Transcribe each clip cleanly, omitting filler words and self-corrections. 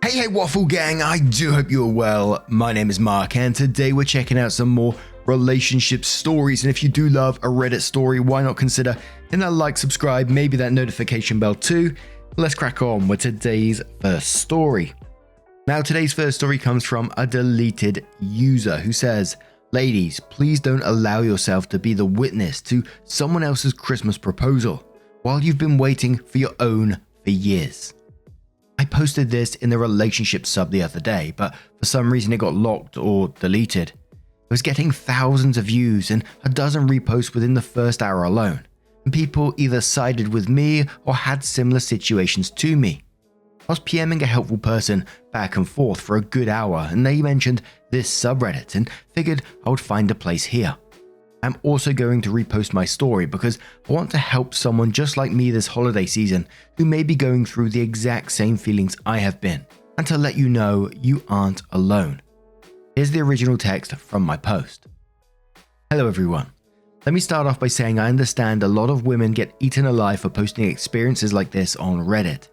Hey Waffle Gang, I do hope you're well. My name is Mark and today we're checking out some more relationship stories, and if you do love a Reddit story, why not consider hitting that like, subscribe, maybe that notification bell too. Let's crack on with today's first story. Now today's first story comes from a deleted user who says, "Ladies, please don't allow yourself to be the witness to someone else's Christmas proposal while you've been waiting for your own for years." I posted this in the relationship sub the other day, but for some reason it got locked or deleted. It was getting thousands of views and a dozen reposts within the first hour alone, and people either sided with me or had similar situations to me. I was PMing a helpful person back and forth for a good hour, and they mentioned this subreddit and figured I would find a place here. I'm also going to repost my story because I want to help someone just like me this holiday season who may be going through the exact same feelings I have been, and to let you know you aren't alone. Here's the original text from my post. Hello everyone. Let me start off by saying I understand a lot of women get eaten alive for posting experiences like this on Reddit,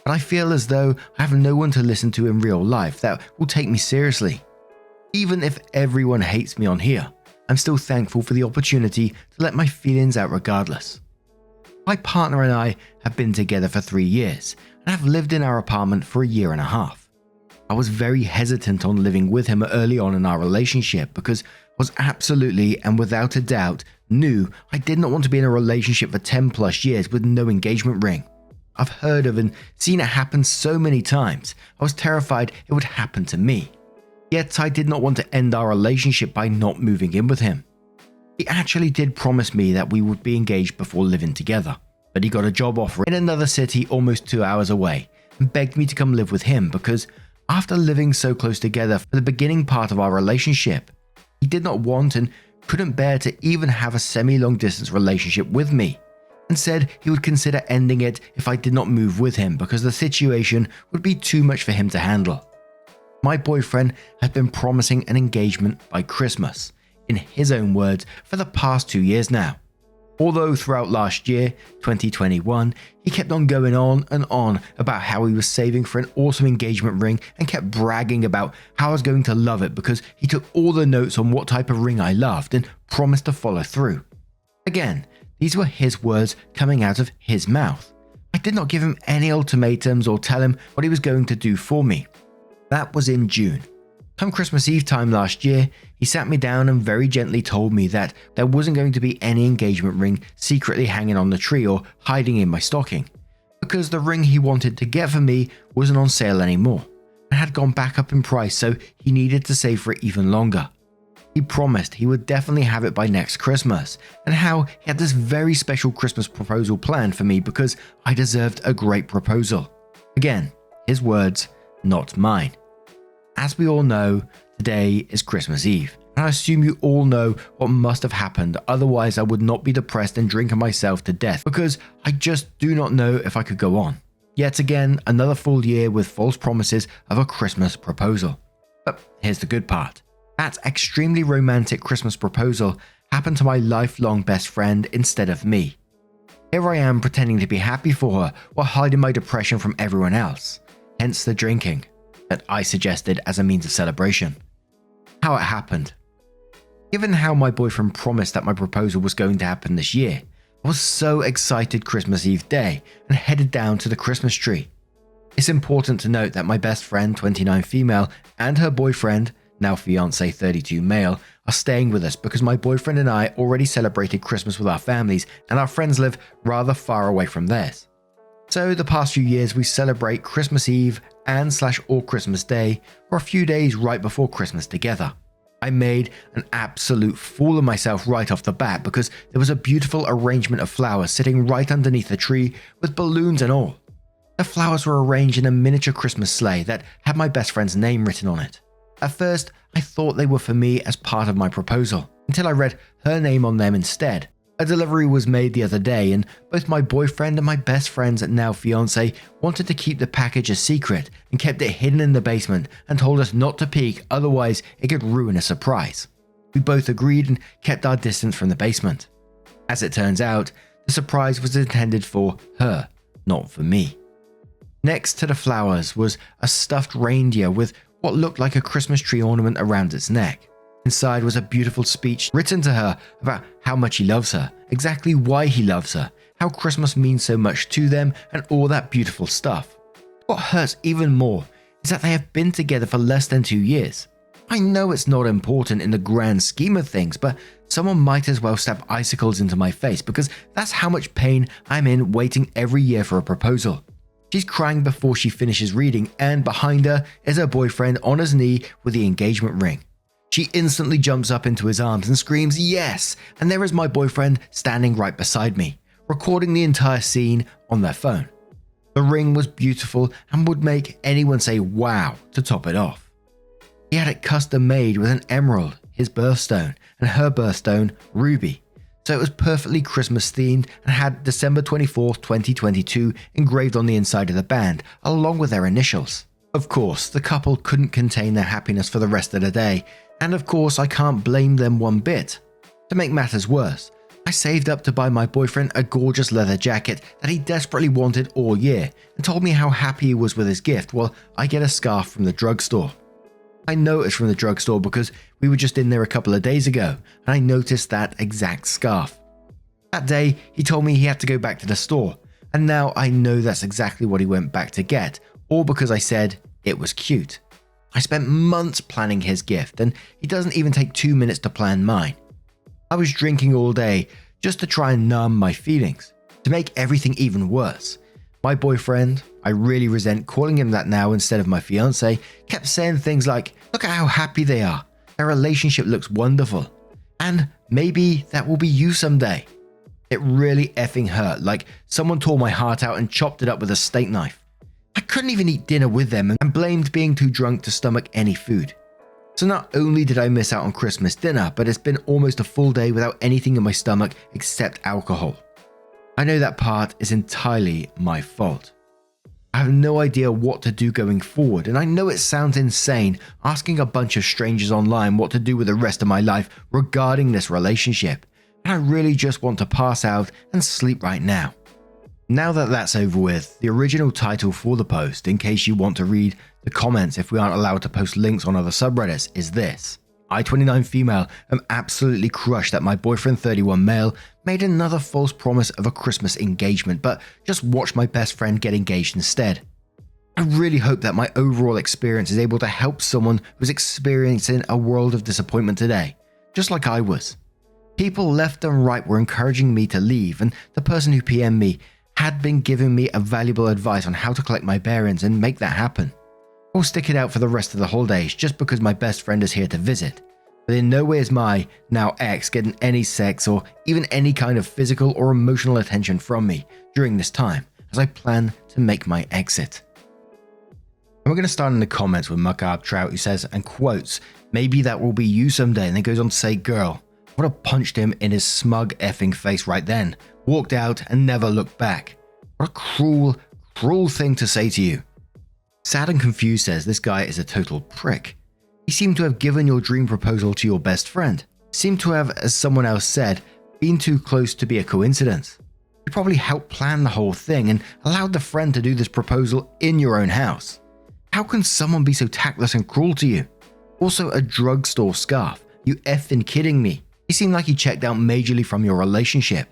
but I feel as though I have no one to listen to in real life that will take me seriously. Even if everyone hates me on here, I'm still thankful for the opportunity to let my feelings out regardless. My partner and I have been together for 3 years and have lived in our apartment for a year and a half. I was very hesitant on living with him early on in our relationship because I was absolutely and without a doubt knew I did not want to be in a relationship for 10 plus years with no engagement ring. I've heard of and seen it happen so many times, I was terrified it would happen to me. Yet I did not want to end our relationship by not moving in with him. He actually did promise me that we would be engaged before living together, but he got a job offer in another city almost 2 hours away and begged me to come live with him because after living so close together for the beginning part of our relationship, he did not want and couldn't bear to even have a semi-long distance relationship with me, and said he would consider ending it if I did not move with him because the situation would be too much for him to handle. My boyfriend has been promising an engagement by Christmas, in his own words, for the past 2 years now. Although throughout last year, 2021, he kept on going on and on about how he was saving for an awesome engagement ring and kept bragging about how I was going to love it because he took all the notes on what type of ring I loved and promised to follow through. Again, these were his words coming out of his mouth. I did not give him any ultimatums or tell him what he was going to do for me. That was in June. Come Christmas Eve time last year, he sat me down and very gently told me that there wasn't going to be any engagement ring secretly hanging on the tree or hiding in my stocking, because the ring he wanted to get for me wasn't on sale anymore and had gone back up in price, so he needed to save for it even longer. He promised he would definitely have it by next Christmas, and how he had this very special Christmas proposal planned for me because I deserved a great proposal. Again, his words, not mine. As we all know, today is Christmas Eve, and I assume you all know what must have happened, otherwise I would not be depressed and drinking myself to death because I just do not know if I could go on. Yet again, another full year with false promises of a Christmas proposal. But here's the good part. That extremely romantic Christmas proposal happened to my lifelong best friend instead of me. Here I am pretending to be happy for her while hiding my depression from everyone else. Hence the drinking that I suggested as a means of celebration. How it happened. Given how my boyfriend promised that my proposal was going to happen this year, I was so excited Christmas Eve day and headed down to the Christmas tree. It's important to note that my best friend, 29 female, and her boyfriend, now fiancé 32 male, are staying with us because my boyfriend and I already celebrated Christmas with our families and our friends live rather far away from theirs. So the past few years we celebrate Christmas Eve and/or Christmas Day or a few days right before Christmas together. I made an absolute fool of myself right off the bat because there was a beautiful arrangement of flowers sitting right underneath the tree with balloons and all. The flowers were arranged in a miniature Christmas sleigh that had my best friend's name written on it. At first, I thought they were for me as part of my proposal, until I read her name on them instead. A delivery was made the other day and both my boyfriend and my best friend's now fiancé wanted to keep the package a secret and kept it hidden in the basement and told us not to peek, otherwise it could ruin a surprise. We both agreed and kept our distance from the basement. As it turns out, the surprise was intended for her, not for me. Next to the flowers was a stuffed reindeer with what looked like a Christmas tree ornament around its neck. Inside was a beautiful speech written to her about how much he loves her, exactly why he loves her, how Christmas means so much to them, and all that beautiful stuff. What hurts even more is that they have been together for less than 2 years. I know it's not important in the grand scheme of things, but someone might as well stab icicles into my face because that's how much pain I'm in waiting every year for a proposal. She's crying before she finishes reading, and behind her is her boyfriend on his knee with the engagement ring. She instantly jumps up into his arms and screams, "Yes!" And there is my boyfriend standing right beside me, recording the entire scene on their phone. The ring was beautiful and would make anyone say wow to top it off. He had it custom made with an emerald, his birthstone, and her birthstone, ruby. So it was perfectly Christmas themed and had December 24th, 2022 engraved on the inside of the band, along with their initials. Of course, the couple couldn't contain their happiness for the rest of the day, and of course I can't blame them one bit. To make matters worse, I saved up to buy my boyfriend a gorgeous leather jacket that he desperately wanted all year and told me how happy he was with his gift while I get a scarf from the drugstore. I noticed from the drugstore because we were just in there a couple of days ago, and I noticed that exact scarf. That day, he told me he had to go back to the store, and now I know that's exactly what he went back to get, all because I said it was cute. I spent months planning his gift, and he doesn't even take 2 minutes to plan mine. I was drinking all day just to try and numb my feelings. To make everything even worse, my boyfriend, I really resent calling him that now instead of my fiance, kept saying things like, "Look at how happy they are. Their relationship looks wonderful. And maybe that will be you someday." It really effing hurt, like someone tore my heart out and chopped it up with a steak knife. I couldn't even eat dinner with them and blamed being too drunk to stomach any food. So not only did I miss out on Christmas dinner, but it's been almost a full day without anything in my stomach except alcohol. I know that part is entirely my fault. I have no idea what to do going forward, and I know it sounds insane asking a bunch of strangers online what to do with the rest of my life regarding this relationship, and I really just want to pass out and sleep right now. Now that that's over with, the original title for the post, in case you want to read the comments if we aren't allowed to post links on other subreddits, is this. I, 29 female, am absolutely crushed that my boyfriend, 31 male, made another false promise of a Christmas engagement, but just watched my best friend get engaged instead. I really hope that my overall experience is able to help someone who's experiencing a world of disappointment today, just like I was. People left and right were encouraging me to leave, and the person who PM'd me had been giving me a valuable advice on how to collect my bearings and make that happen. I'll stick it out for the rest of the holidays just because my best friend is here to visit. But in no way is my, now ex, getting any sex or even any kind of physical or emotional attention from me during this time, as I plan to make my exit. And we're going to start in the comments with Macabre Trout, who says, and quotes, "Maybe that will be you someday," and then goes on to say, "Girl, I would have punched him in his smug effing face right then, walked out and never looked back. What a cruel, cruel thing to say to you." Sad and Confused says, "This guy is a total prick. He seemed to have given your dream proposal to your best friend. Seemed to have, as someone else said, been too close to be a coincidence. You probably helped plan the whole thing and allowed the friend to do this proposal in your own house. How can someone be so tactless and cruel to you? Also a drugstore scarf. You effing kidding me? He seemed like he checked out majorly from your relationship.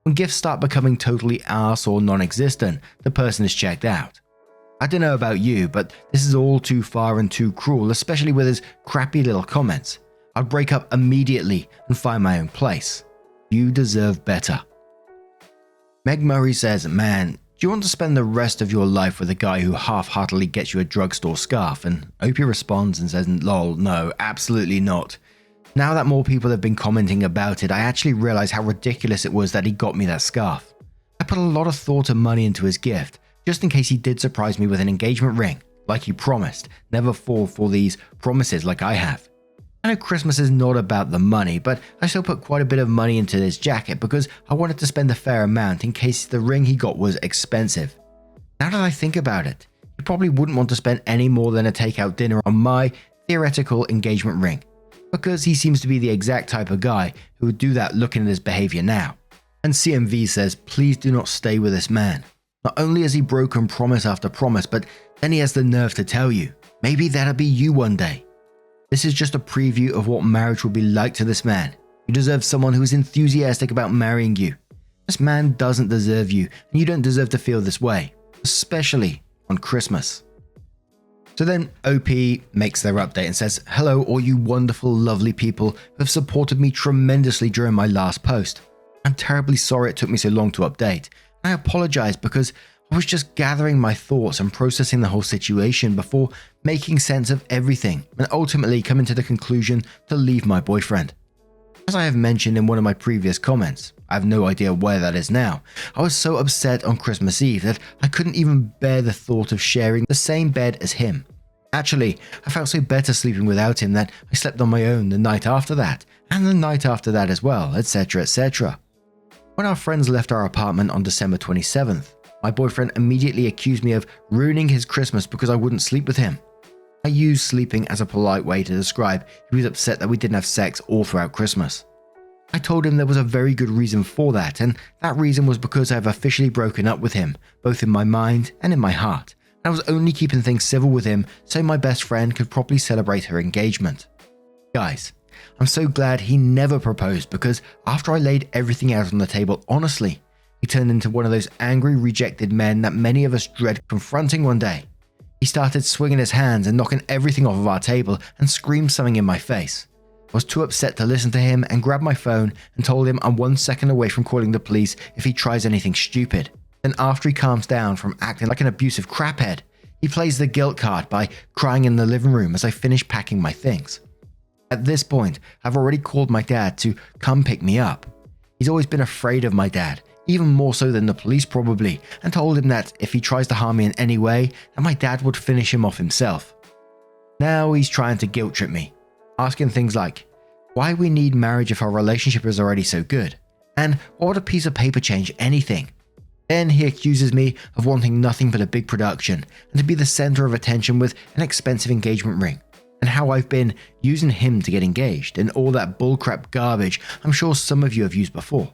When gifts start becoming totally arse or non-existent, the person is checked out. I don't know about you, but this is all too far and too cruel, especially with his crappy little comments. I'd break up immediately and find my own place. You deserve better." Meg Murray says, "Man, do you want to spend the rest of your life with a guy who half-heartedly gets you a drugstore scarf?" And Opie responds and says, "Lol, no, absolutely not. Now that more people have been commenting about it, I actually realize how ridiculous it was that he got me that scarf. I put a lot of thought and money into his gift, just in case he did surprise me with an engagement ring, like he promised. Never fall for these promises like I have. I know Christmas is not about the money, but I still put quite a bit of money into this jacket because I wanted to spend a fair amount in case the ring he got was expensive. Now that I think about it, he probably wouldn't want to spend any more than a takeout dinner on my theoretical engagement ring, because he seems to be the exact type of guy who would do that looking at his behavior now." And CMV says, "Please do not stay with this man. Not only has he broken promise after promise, but then he has the nerve to tell you, maybe that'll be you one day. This is just a preview of what marriage will be like to this man. You deserve someone who is enthusiastic about marrying you. This man doesn't deserve you, and you don't deserve to feel this way, especially on Christmas. So then OP makes their update and says, "Hello all you wonderful, lovely people who have supported me tremendously during my last post. I'm terribly sorry it took me so long to update. I apologize because I was just gathering my thoughts and processing the whole situation before making sense of everything and ultimately coming to the conclusion to leave my boyfriend. As I have mentioned in one of my previous comments, I have no idea where that is now, I was so upset on Christmas Eve that I couldn't even bear the thought of sharing the same bed as him. Actually, I felt so better sleeping without him that I slept on my own the night after that, and the night after that as well, etc, etc. When our friends left our apartment on December 27th, my boyfriend immediately accused me of ruining his Christmas because I wouldn't sleep with him. I used sleeping as a polite way to describe he was upset that we didn't have sex all throughout Christmas. I told him there was a very good reason for that, and that reason was because I have officially broken up with him, both in my mind and in my heart. I was only keeping things civil with him so my best friend could properly celebrate her engagement. Guys, I'm so glad he never proposed because after I laid everything out on the table honestly, he turned into one of those angry, rejected men that many of us dread confronting one day. He started swinging his hands and knocking everything off of our table and screamed something in my face. I was too upset to listen to him and grabbed my phone and told him I'm 1 second away from calling the police if he tries anything stupid. Then after he calms down from acting like an abusive craphead, he plays the guilt card by crying in the living room as I finish packing my things. At this point, I've already called my dad to come pick me up. He's always been afraid of my dad, even more so than the police probably, and told him that if he tries to harm me in any way, that my dad would finish him off himself. Now he's trying to guilt trip me, asking things like, why we need marriage if our relationship is already so good, and what would a piece of paper change anything? Then he accuses me of wanting nothing but a big production and to be the center of attention with an expensive engagement ring, and how I've been using him to get engaged and all that bullcrap garbage I'm sure some of you have used before.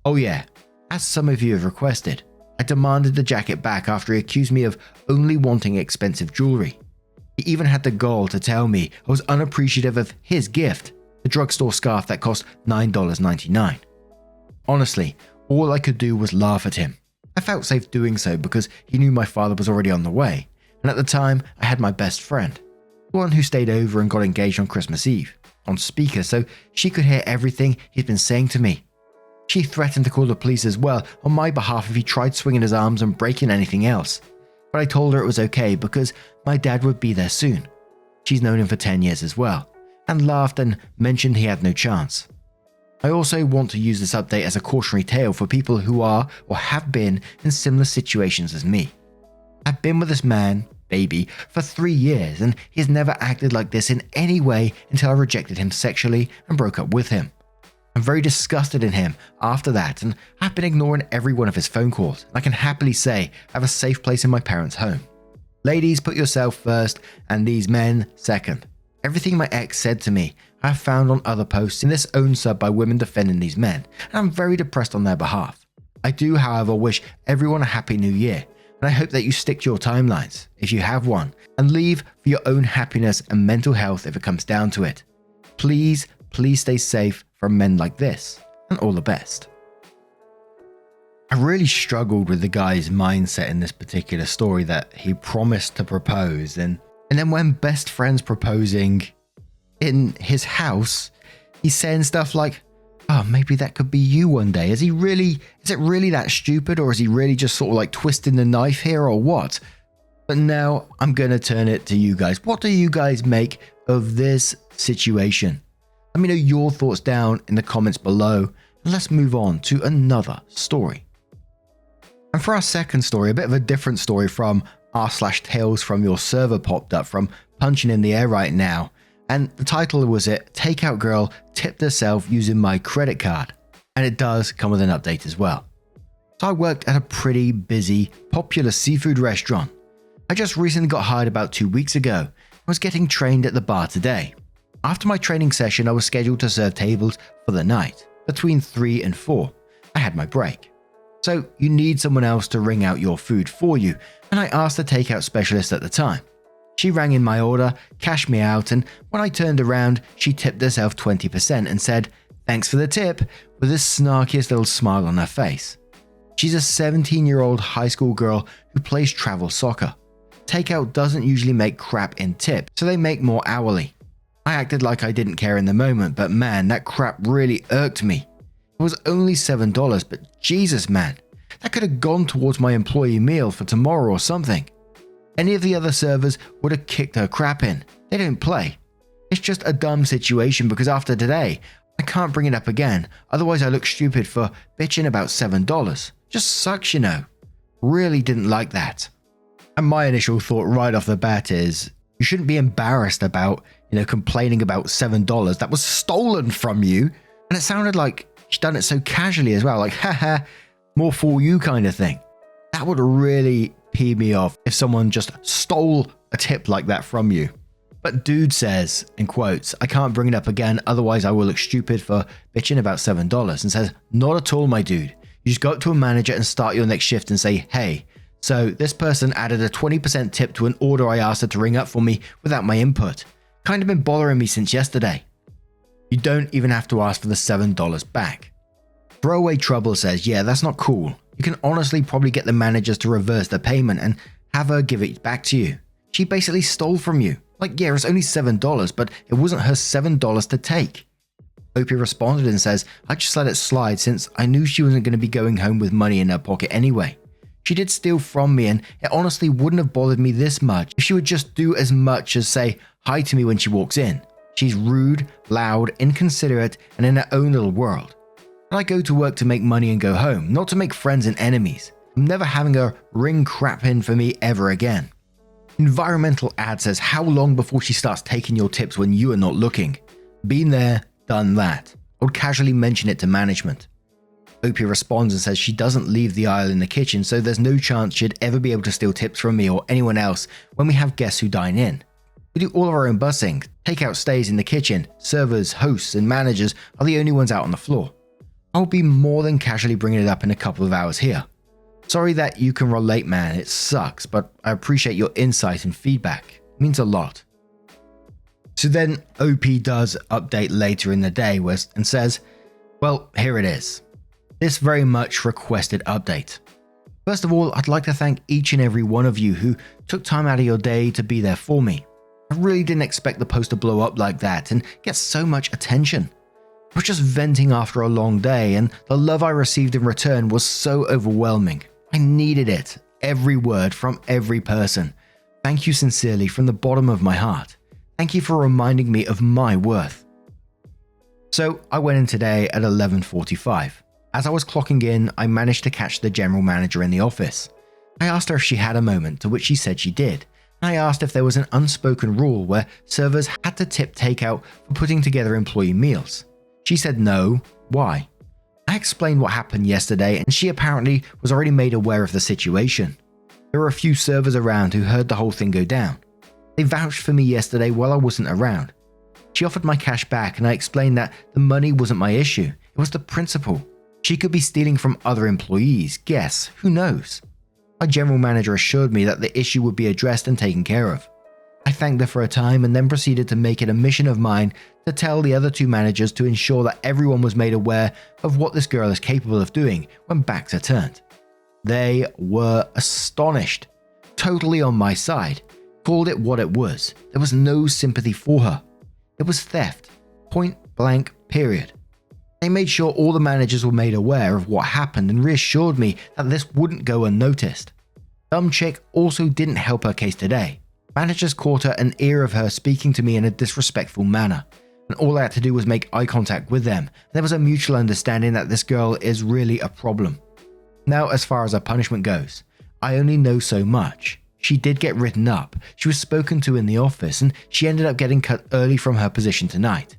Oh yeah, as some of you have requested, I demanded the jacket back after he accused me of only wanting expensive jewelry. He even had the gall to tell me I was unappreciative of his gift, the drugstore scarf that cost $9.99. Honestly, all I could do was laugh at him. I felt safe doing so because he knew my father was already on the way, and at the time I had my best friend, the one who stayed over and got engaged on Christmas Eve, on speaker so she could hear everything he'd been saying to me. She threatened to call the police as well on my behalf if he tried swinging his arms and breaking anything else, but I told her it was okay because my dad would be there soon. She's known him for 10 years as well, and laughed and mentioned he had no chance. I also want to use this update as a cautionary tale for people who are or have been in similar situations as me. I've been with this man, baby, for 3 years and he's never acted like this in any way until I rejected him sexually and broke up with him. I'm very disgusted in him after that and I've been ignoring every one of his phone calls. I can happily say I have a safe place in my parents' home. Ladies, put yourself first and these men second. Everything my ex said to me, I have found on other posts in this own sub by women defending these men, and I'm very depressed on their behalf. I do, however, wish everyone a happy new year, and I hope that you stick to your timelines, if you have one, and leave for your own happiness and mental health if it comes down to it. Please, please stay safe from men like this, and all the best. I really struggled with the guy's mindset in this particular story that he promised to propose, and then when best friend's proposing in his house, he's saying stuff like, oh, maybe that could be you one day. Is it really that stupid, or is he really just sort of like twisting the knife here, or what? But now I'm going to turn it to you guys. What do you guys make of this situation? Let me know your thoughts down in the comments below, and let's move on to another story. And for our second story, a bit of a different story from r/tales from your server popped up from Punching in the Air right now. And the title was Takeout Girl Tipped Herself Using My Credit Card. And it does come with an update as well. So I worked at a pretty busy, popular seafood restaurant. I just recently got hired about 2 weeks ago. I was getting trained at the bar today. After my training session, I was scheduled to serve tables for the night, between 3 and 4. I had my break. So you need someone else to ring out your food for you, and I asked the takeout specialist at the time. She rang in my order, cashed me out, and when I turned around, she tipped herself 20% and said, "Thanks for the tip," with the snarkiest little smile on her face. She's a 17-year-old high school girl who plays travel soccer. Takeout doesn't usually make crap in tip, so they make more hourly. I acted like I didn't care in the moment, but man, that crap really irked me. It was only $7, but Jesus man, that could have gone towards my employee meal for tomorrow or something. Any of the other servers would have kicked her crap in. They don't play. It's just a dumb situation because after today, I can't bring it up again, otherwise I look stupid for bitching about $7. Just sucks, you know. Really didn't like that. And my initial thought right off the bat is, you shouldn't be embarrassed about, complaining about $7 that was stolen from you. And it sounded like she'd done it so casually as well, like, haha, more for you kind of thing. That would really pee me off if someone just stole a tip like that from you. But dude says, in quotes, "I can't bring it up again, otherwise I will look stupid for bitching about $7, and says, "Not at all, my dude. You just go up to a manager and start your next shift and say, "Hey, so this person added a 20% tip to an order I asked her to ring up for me without my input. Kind of been bothering me since yesterday." You don't even have to ask for the $7 back. Throwaway Trouble says, "Yeah, that's not cool. You can honestly probably get the managers to reverse the payment and have her give it back to you. She basically stole from you. Like, yeah, it's only $7, but it wasn't her $7 to take." Opie responded and says, "I just let it slide since I knew she wasn't going to be going home with money in her pocket anyway. She did steal from me and it honestly wouldn't have bothered me this much if she would just do as much as say hi to me when she walks in. She's rude, loud, inconsiderate, and in her own little world. But I go to work to make money and go home, not to make friends and enemies. I'm never having her ring crap in for me ever again." Environmental Ad says, "How long before she starts taking your tips when you are not looking? Been there, done that. I would casually mention it to management." Opie responds and says she doesn't leave the aisle in the kitchen, so there's no chance she'd ever be able to steal tips from me or anyone else when we have guests who dine in. We do all of our own bussing. Takeout stays in the kitchen. Servers, hosts, and managers are the only ones out on the floor. I'll be more than casually bringing it up in a couple of hours here. Sorry that you can relate, man. It sucks, but I appreciate your insight and feedback. It means a lot." So then OP does update later in the day and says, "Well, here it is. This very much requested update. First of all, I'd like to thank each and every one of you who took time out of your day to be there for me. I really didn't expect the post to blow up like that and get so much attention. I was just venting after a long day, and the love I received in return was so overwhelming. I needed it, every word from every person. Thank you sincerely from the bottom of my heart. Thank you for reminding me of my worth." So I went in today at 11:45. As I was clocking in, I managed to catch the general manager in the office. I asked her if she had a moment, to which she said she did. I asked if there was an unspoken rule where servers had to tip takeout for putting together employee meals. She said no. Why? I explained what happened yesterday, and she apparently was already made aware of the situation. There were a few servers around who heard the whole thing go down. They vouched for me yesterday while I wasn't around. She offered my cash back, and I explained that the money wasn't my issue. It was the principle. She could be stealing from other employees, guests, who knows? My general manager assured me that the issue would be addressed and taken care of. I thanked her for her time and then proceeded to make it a mission of mine to tell the other two managers to ensure that everyone was made aware of what this girl is capable of doing when backs are turned. They were astonished, totally on my side, called it what it was. There was no sympathy for her. It was theft, point blank, period. They made sure all the managers were made aware of what happened and reassured me that this wouldn't go unnoticed. Dumb chick also didn't help her case today. Managers caught her an ear of her speaking to me in a disrespectful manner, and all I had to do was make eye contact with them. There was a mutual understanding that this girl is really a problem. Now, as far as her punishment goes, I only know so much. She did get written up, she was spoken to in the office, and she ended up getting cut early from her position tonight.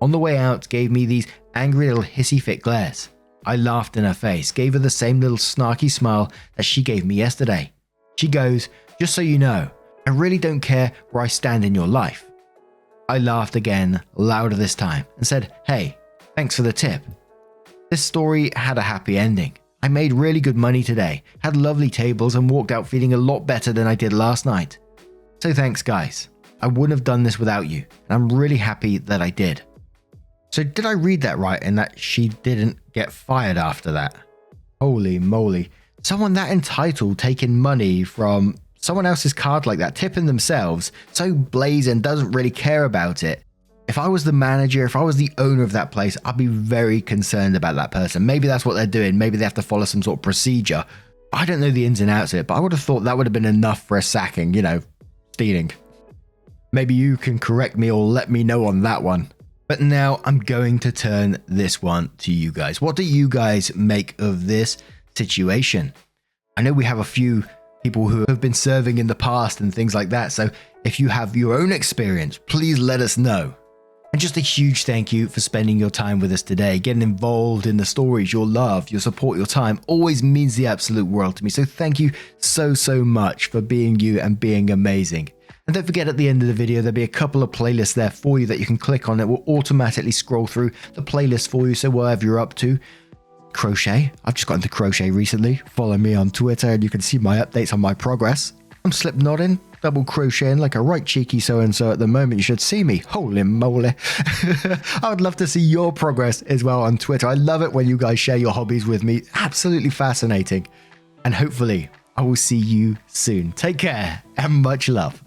On the way out, gave me these angry little hissy fit glares. I laughed in her face, gave her the same little snarky smile that she gave me yesterday. She goes, "Just so you know, I really don't care where I stand in your life." I laughed again, louder this time, and said, "Hey, thanks for the tip." This story had a happy ending. I made really good money today, had lovely tables, and walked out feeling a lot better than I did last night. So thanks, guys. I wouldn't have done this without you, and I'm really happy that I did. So did I read that right in that she didn't get fired after that? Holy moly. Someone that entitled taking money from someone else's card like that, tipping themselves, so blazing, doesn't really care about it. If I was the manager, if I was the owner of that place, I'd be very concerned about that person. Maybe that's what they're doing. Maybe they have to follow some sort of procedure. I don't know the ins and outs of it, but I would have thought that would have been enough for a sacking, stealing. Maybe you can correct me or let me know on that one. But now I'm going to turn this one to you guys. What do you guys make of this situation? I know we have a few people who have been serving in the past and things like that. So if you have your own experience, please let us know. And just a huge thank you for spending your time with us today. Getting involved in the stories, your love, your support, your time always means the absolute world to me. So thank you so much for being you and being amazing. And don't forget, at the end of the video, there'll be a couple of playlists there for you that you can click on. It will automatically scroll through the playlist for you. So whatever you're up to, crochet. I've just got into crochet recently. Follow me on Twitter and you can see my updates on my progress. I'm slip knotting, double crocheting like a right cheeky so-and-so at the moment. You should see me. Holy moly. I would love to see your progress as well on Twitter. I love it when you guys share your hobbies with me. Absolutely fascinating. And hopefully I will see you soon. Take care and much love.